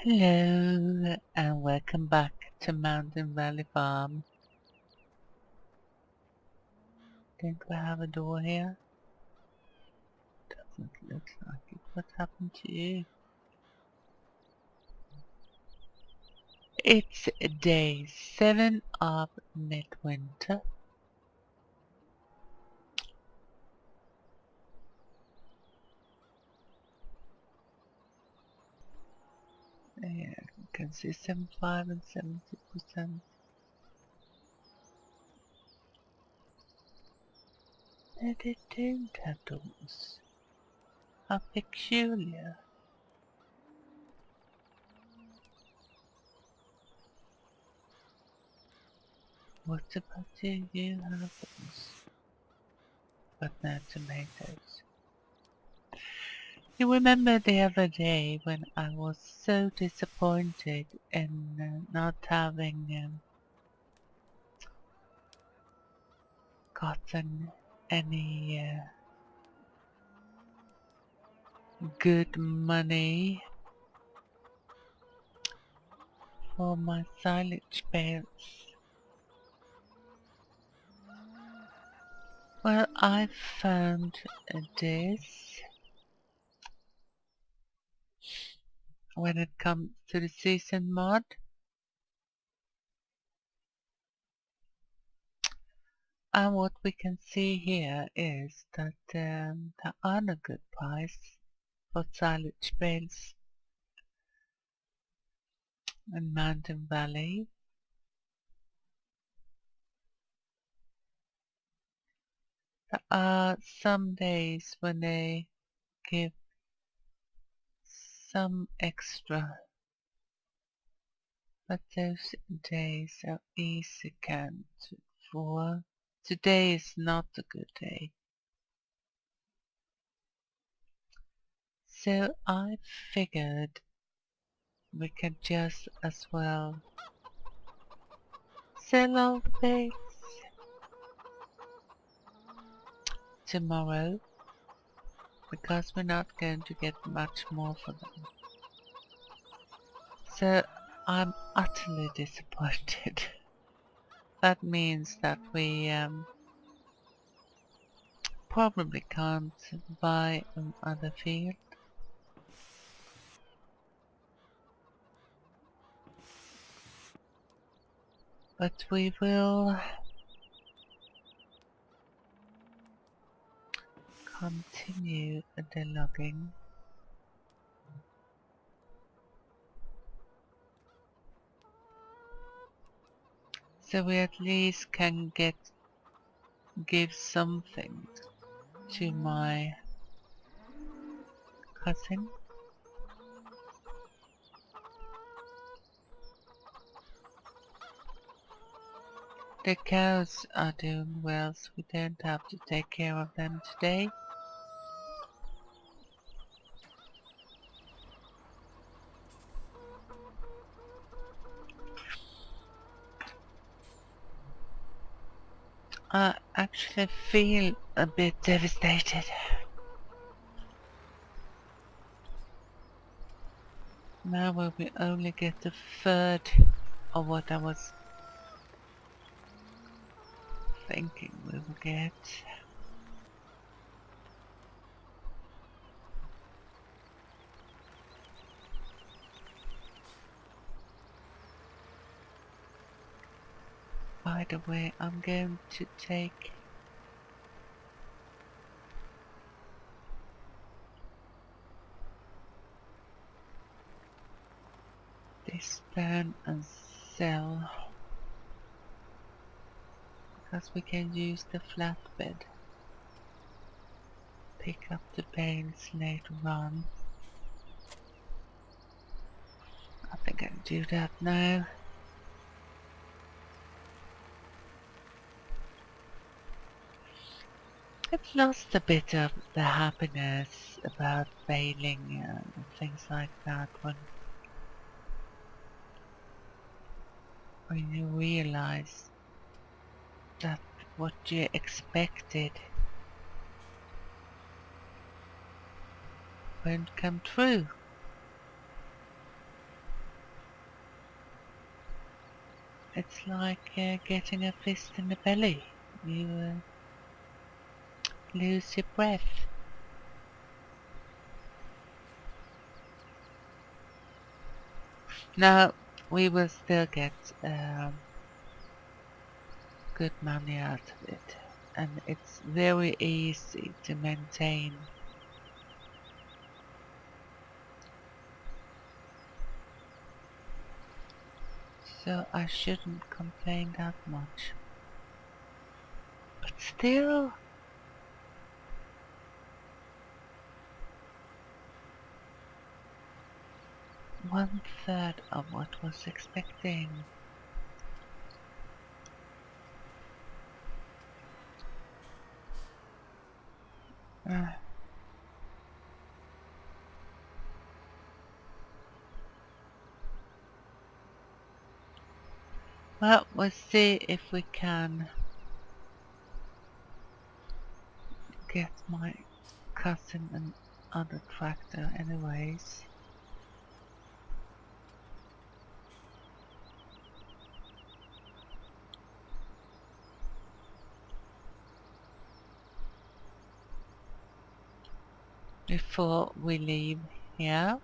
Hello and welcome back to Mountain Valley Farm. Don't we have a door here? Doesn't look like it. What happened to you? It's day 7 of midwinter. Yeah, you can see 75 and 70%. No, they don't have doors. How peculiar. What about you? You have doors. But no tomatoes. You remember the other day when I was so disappointed in not having gotten any good money for my silage bales? Well, I found this. When it comes to the season mod, and what we can see here is that there are no good price for silage bales in Mountain Valley. There are some days when they give some extra, but those days are easy counted for. Today is not a good day. So I figured we could just as well sell all the bales tomorrow, because we're not going to get much more for them. So I'm utterly disappointed. That means that we probably can't buy another field. But we will continue the logging. So we at least can give something to my cousin. The cows are doing well, so we don't have to take care of them today. I actually feel a bit devastated. Now will we only get a third of what I was thinking we would get. By the way, I'm going to take this down and sell, because we can use the flatbed. Pick up the bales later on. I think I can do that now. I've lost a bit of the happiness about baling and things like that when you realize that what you expected won't come true. It's like getting a fist in the belly. You lose your breath. Now, we will still get good money out of it, and it's very easy to maintain. So I shouldn't complain that much. But still, one third of what was expecting. Well, we'll see if we can get my cousin another tractor anyways. Before we leave here.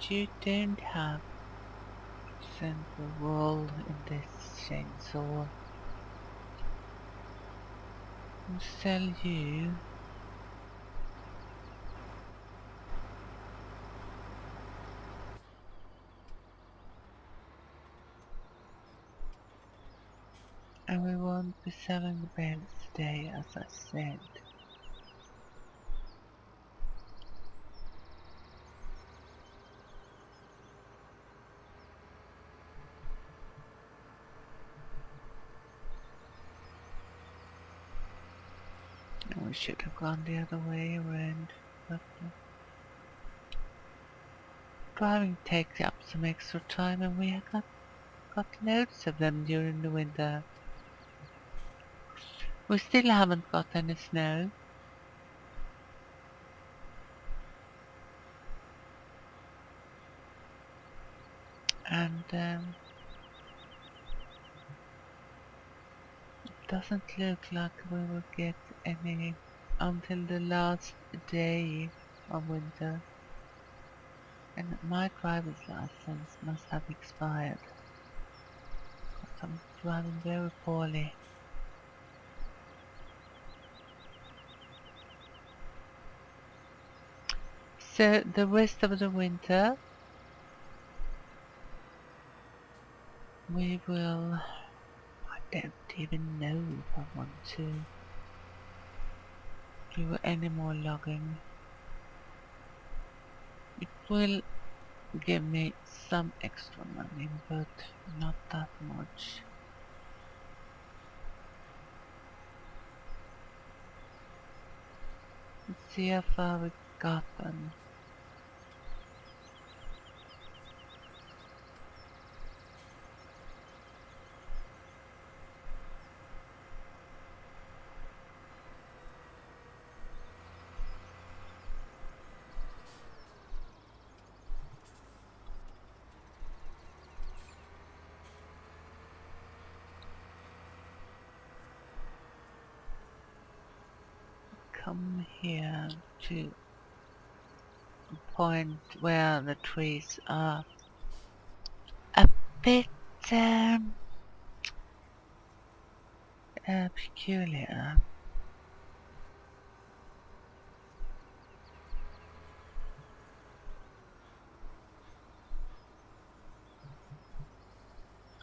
You don't have central wall in this chainsaw. I'll sell you. And we won't be selling the bales today, as I said. We should have gone the other way around, but driving takes up some extra time, and we have got loads of them during the winter. We still haven't got any snow. And it doesn't look like we will get any until the last day of winter. And my driver's license must have expired, because I'm driving very poorly. So the rest of the winter we will, I don't even know if I want to do any more logging. It will give me some extra money, but not that much. Let's see how far we got then. Come here to a point where the trees are a bit peculiar.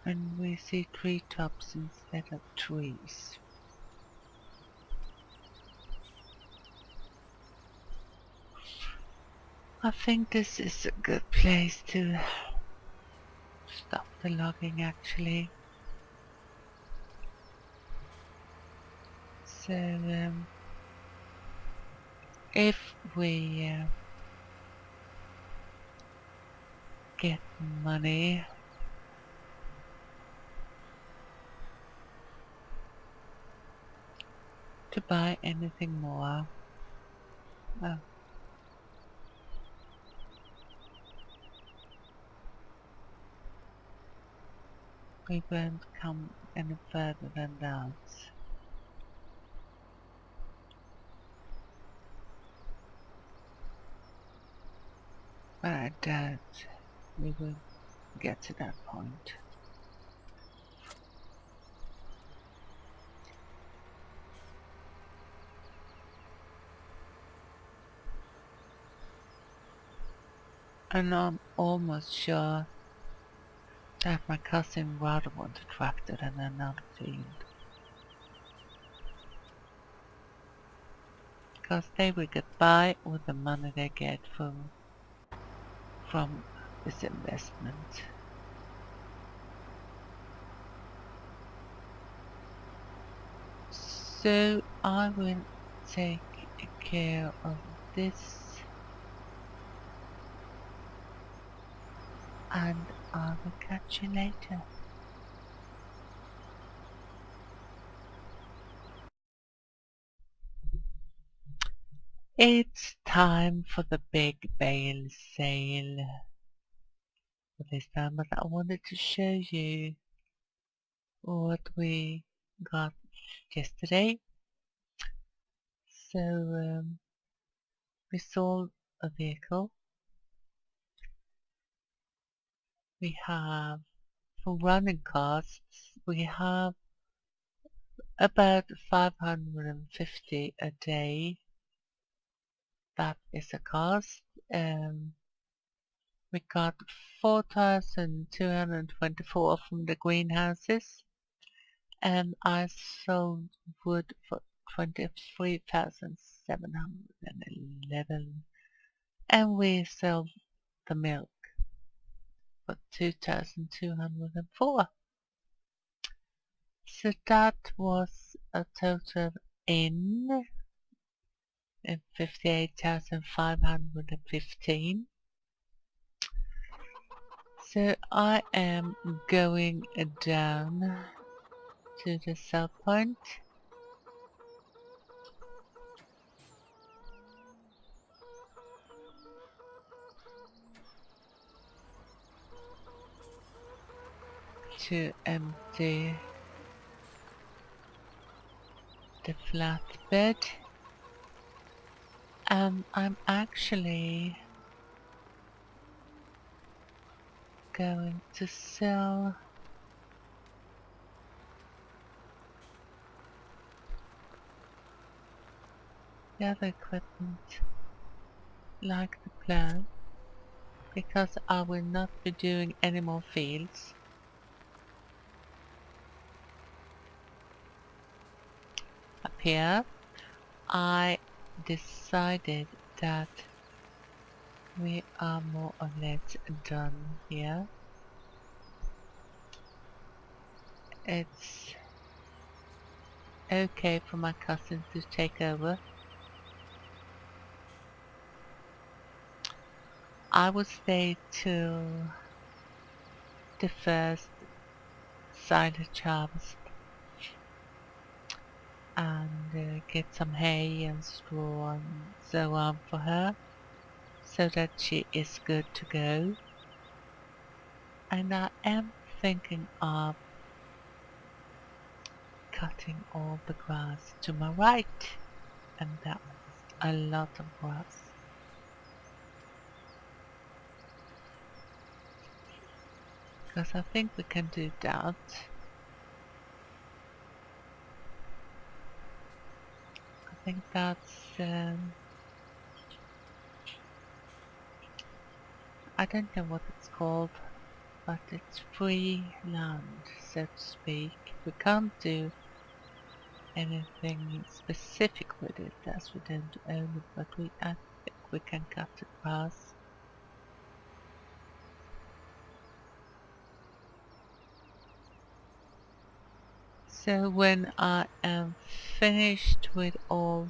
And we see treetops instead of trees. I think this is a good place to stop the logging actually. So if we get money, to buy anything more. Oh. We won't come any further than that. But I doubt we will get to that point. And I'm almost sure that my cousin rather want a tractor than another field. Because they will get by with the money they get from this investment. So I will take care of this, and I will catch you later. It's time for the big bale sale for this time, but I wanted to show you what we got yesterday. So we sold a vehicle. We have, for running costs, we have about 550 a day. That is a cost. We got 4,224 from the greenhouses, and I sold wood for 23,711, and we sold the milk for 2,204. So that was a total in 58,515. So I am going down to the sell point. To empty the flatbed. And I'm actually going to sell the other equipment, like the plow, because I will not be doing any more fields. Up here, I decided that we are more or less done here. It's okay for my cousin to take over. I will stay till the first silage harvest and get some hay and straw and so on for her, so that she is good to go. And I am thinking of cutting all the grass to my right, and that was a lot of grass. Because I think we can do that. I think that's I don't know what it's called, but it's free land, so to speak. We can't do anything specific with it as we don't own it, but I think we can cut the grass. So when I am finished with all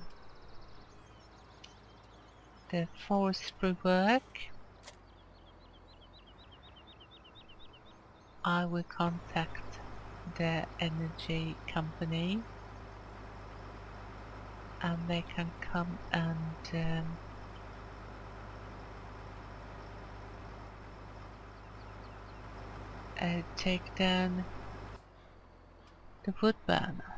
the forestry work, I will contact the energy company and they can come and take down the wood burner.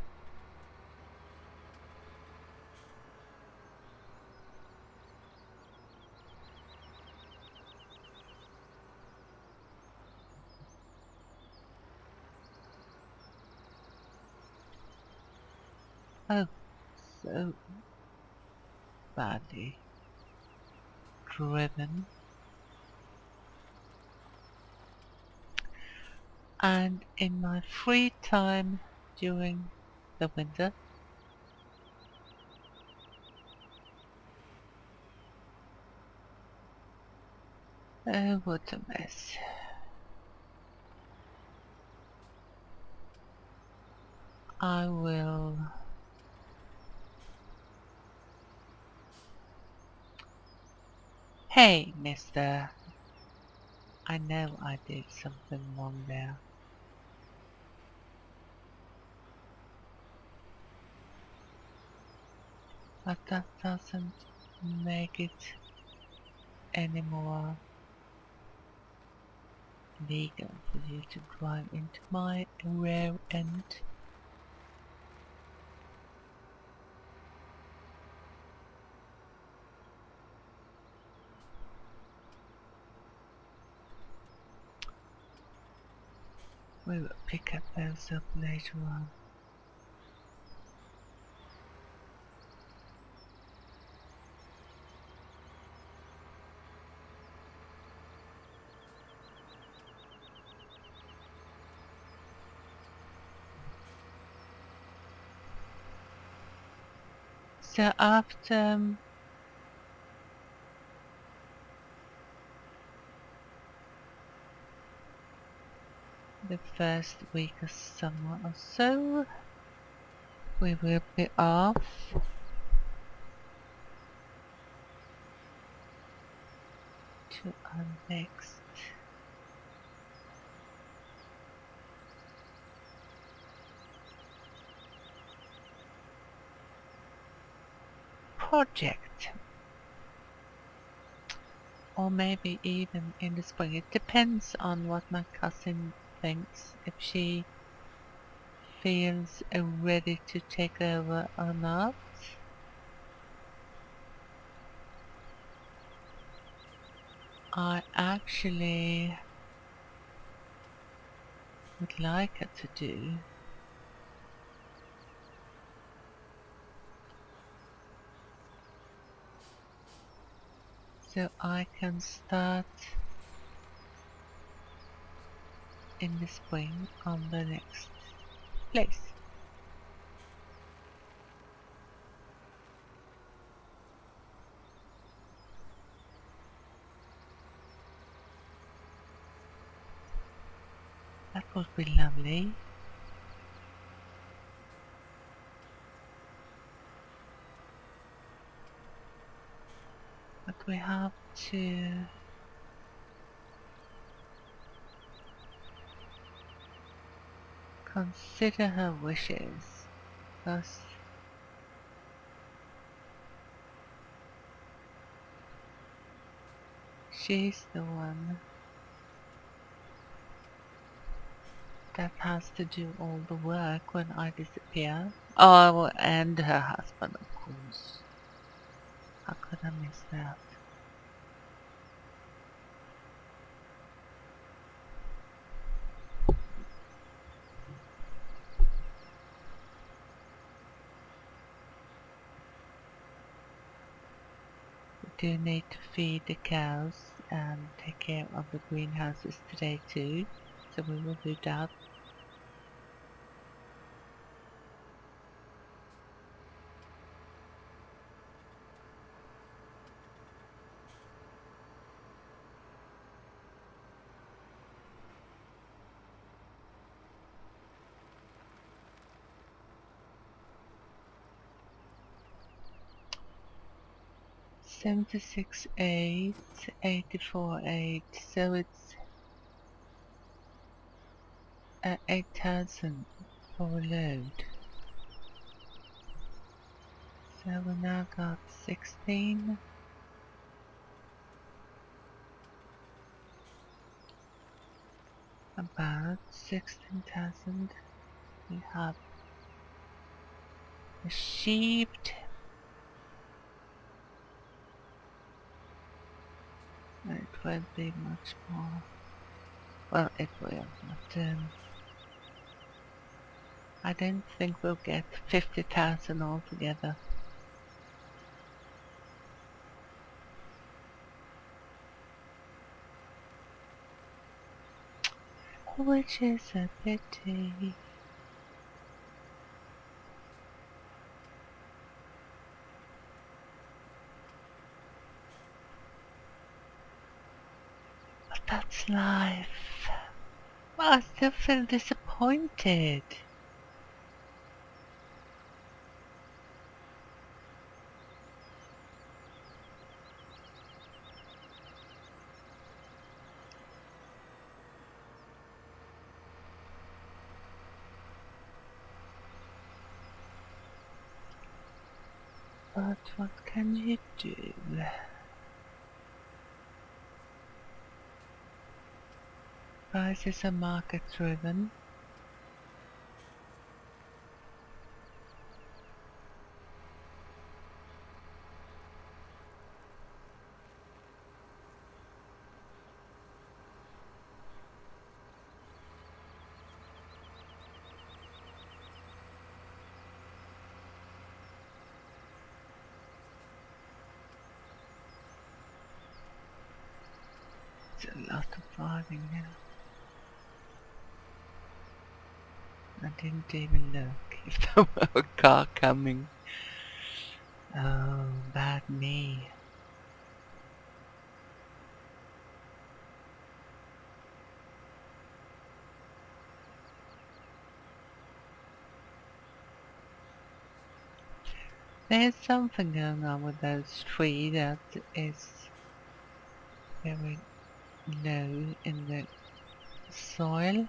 Oh, so badly driven. And in my free time during the winter, oh, what a mess. I will Hey, mister. I know I did something wrong there. But that doesn't make it any more legal for you to drive into my rear end. We will pick up those up later on. So after the first week of summer or so, we will be off to our next project. Or maybe even in the spring. It depends on what my cousin thinks, if she feels ready to take over or not. I actually would like her to do. So I can start in the spring on the next place. That would be lovely. But we have to consider her wishes, because she's the one that has to do all the work when I disappear. Oh, and her husband, of course. How could I miss that? We do need to feed the cows and take care of the greenhouses today too, so we will do that. $76,800, $84,800, so it's 8,000 for a load. So we now got 16. About 16,000. We have achieved. It won't be much more. Well, it will, but I don't think we'll get 50,000 altogether. Which is a pity. But that's life. I still feel disappointed. But what can you do? Prices are market driven. It's a lot of driving now. I didn't even look if there were a car coming. Oh, bad me. There's something going on with those trees that is very low in the soil.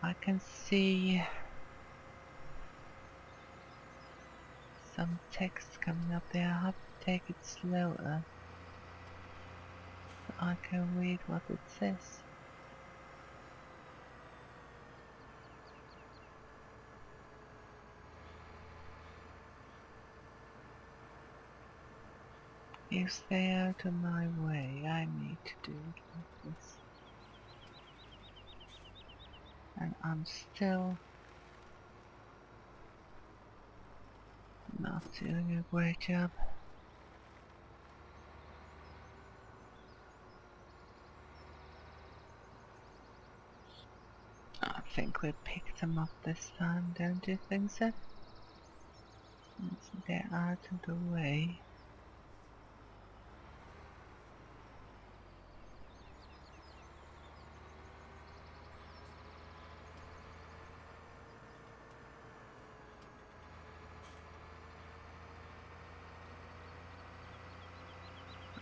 I can see some text coming up there. I have to take it slower so I can read what it says. You stay out of my way. I need to do it like this. And I'm still not doing a great job. I think we picked them up this time, don't you think so? They're out of the way.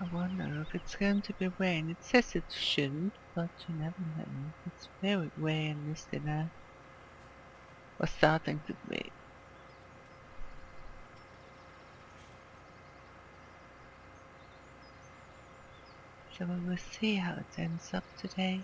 I wonder if it's going to be rain. It says it shouldn't, but you never know. It's very grey and misty now. Or starting to be. So we will see how it ends up today.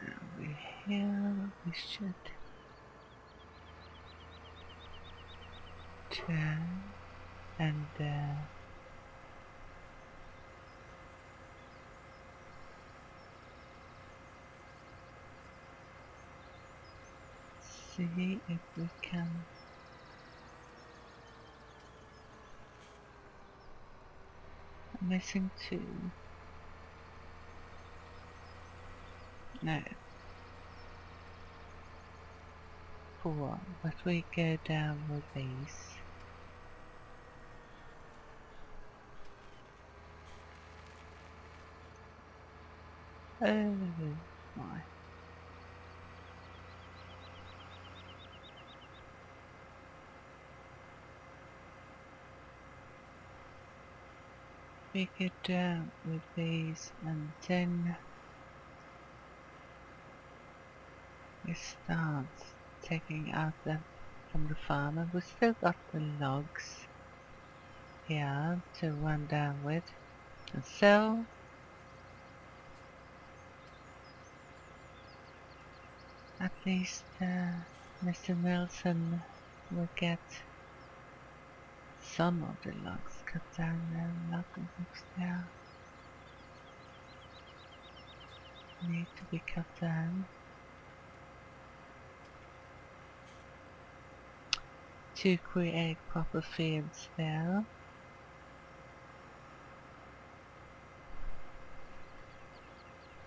Over here we should turn and see if we can missing 2. No. 4, but we go down with these. Oh my. We get down with these and then we start taking out them from the farm, and we still got the logs here to run down with. And so at least Mr. Nelson will get some of the logs cut down there. A lot of logs there need to be cut down to create proper fields there.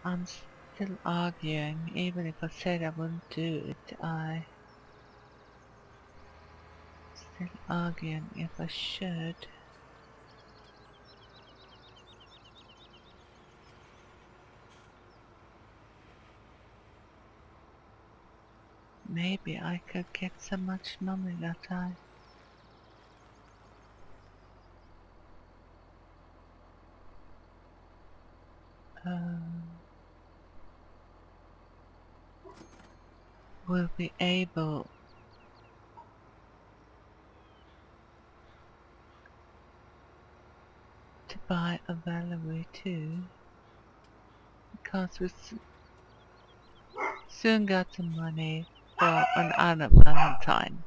I'm still arguing, even if I said I wouldn't do it, I still arguing if I should. Maybe I could get so much money that I will be able to buy a Valerie too, because we soon got the money for another Valentine.